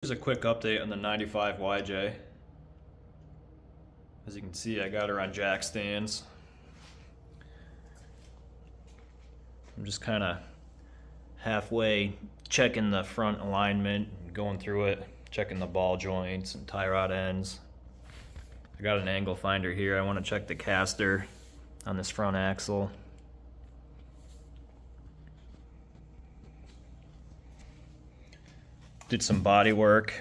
Here's a quick update on the 95 YJ. As you can see, I got her on jack stands. I'm just kind of halfway checking the front alignment, going through it, checking the ball joints and tie rod ends. I got an angle finder here. I want to check the caster on this front axle. Did some body work.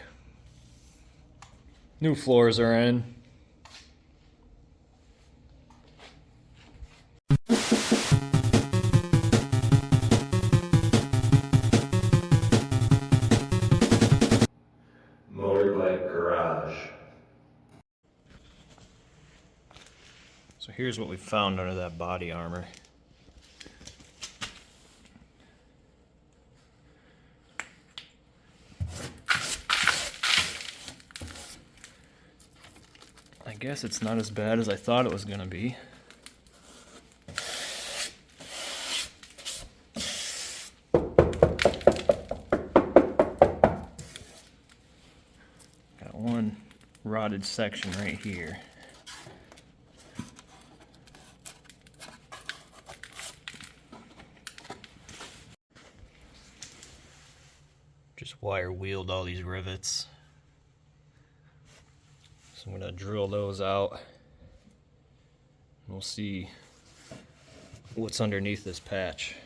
New floors are in. Motorbike garage. So here's what we found under that body armor. I guess it's not as bad as I thought it was gonna be. Got one rotted section right here. Just wire wheeled all these rivets. So I'm gonna drill those out. We'll see what's underneath this patch.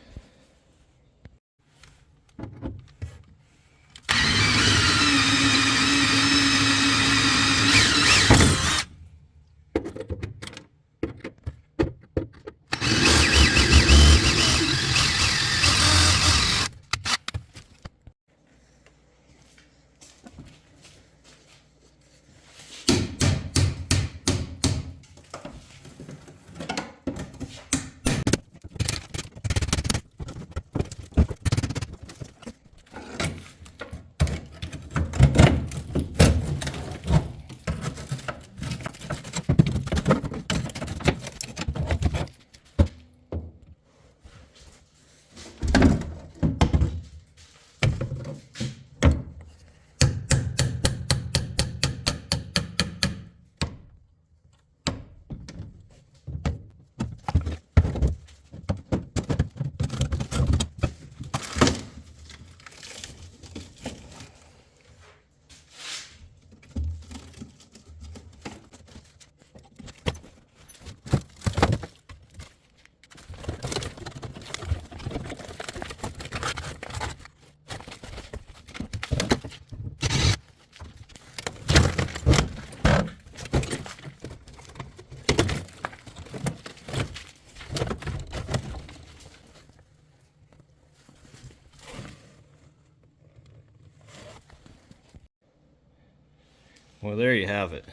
Well, there you have it.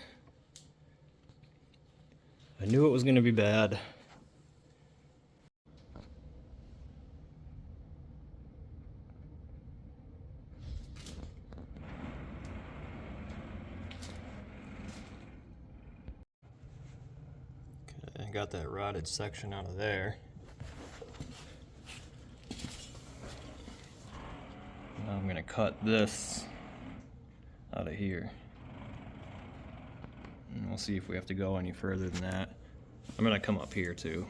I knew it was going to be bad. Okay, I got that rotted section out of there. Now I'm going to cut this out of here. And we'll see if we have to go any further than that. I'm gonna come up here too.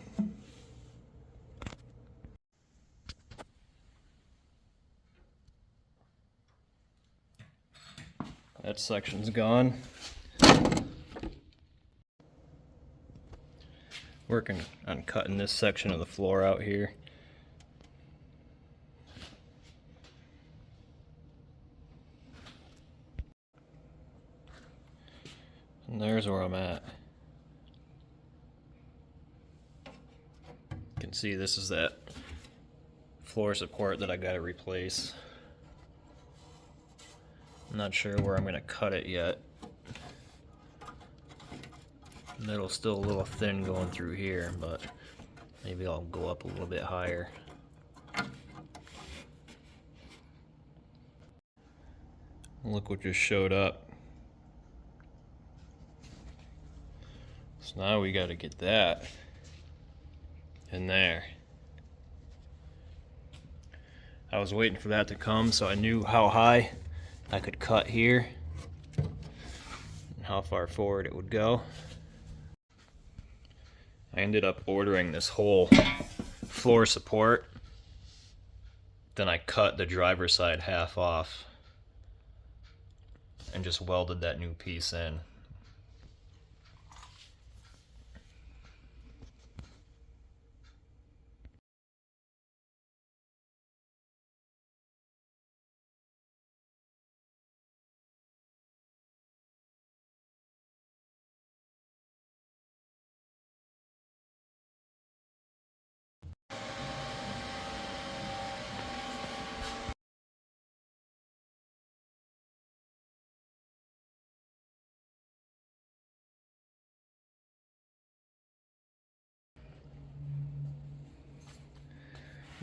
That section's gone. Working on cutting this section of the floor out here. And there's where I'm at. You can see this is that floor support that I gotta replace. I'm not sure where I'm gonna cut it yet. Metal's still a little thin going through here, but maybe I'll go up a little bit higher. Look what just showed up. So now we got to get that in there. I was waiting for that to come so I knew how high I could cut here and how far forward it would go. I ended up ordering this whole floor support. Then I cut the driver's side half off and just welded that new piece in.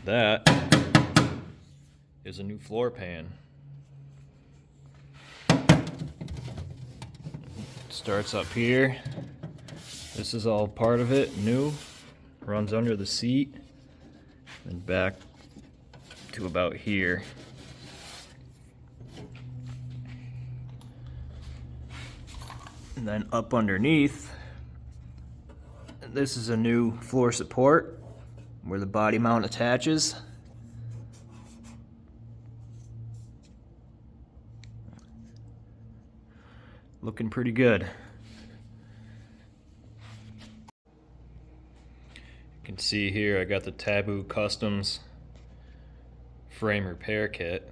That is a new floor pan. Starts up here. This is all part of it, new. Runs under the seat and back to about here. And then up underneath, this is a new floor support where the body mount attaches. Looking pretty good. You can see here I got the Taboo Customs frame repair kit,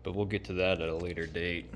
but we'll get to that at a later date.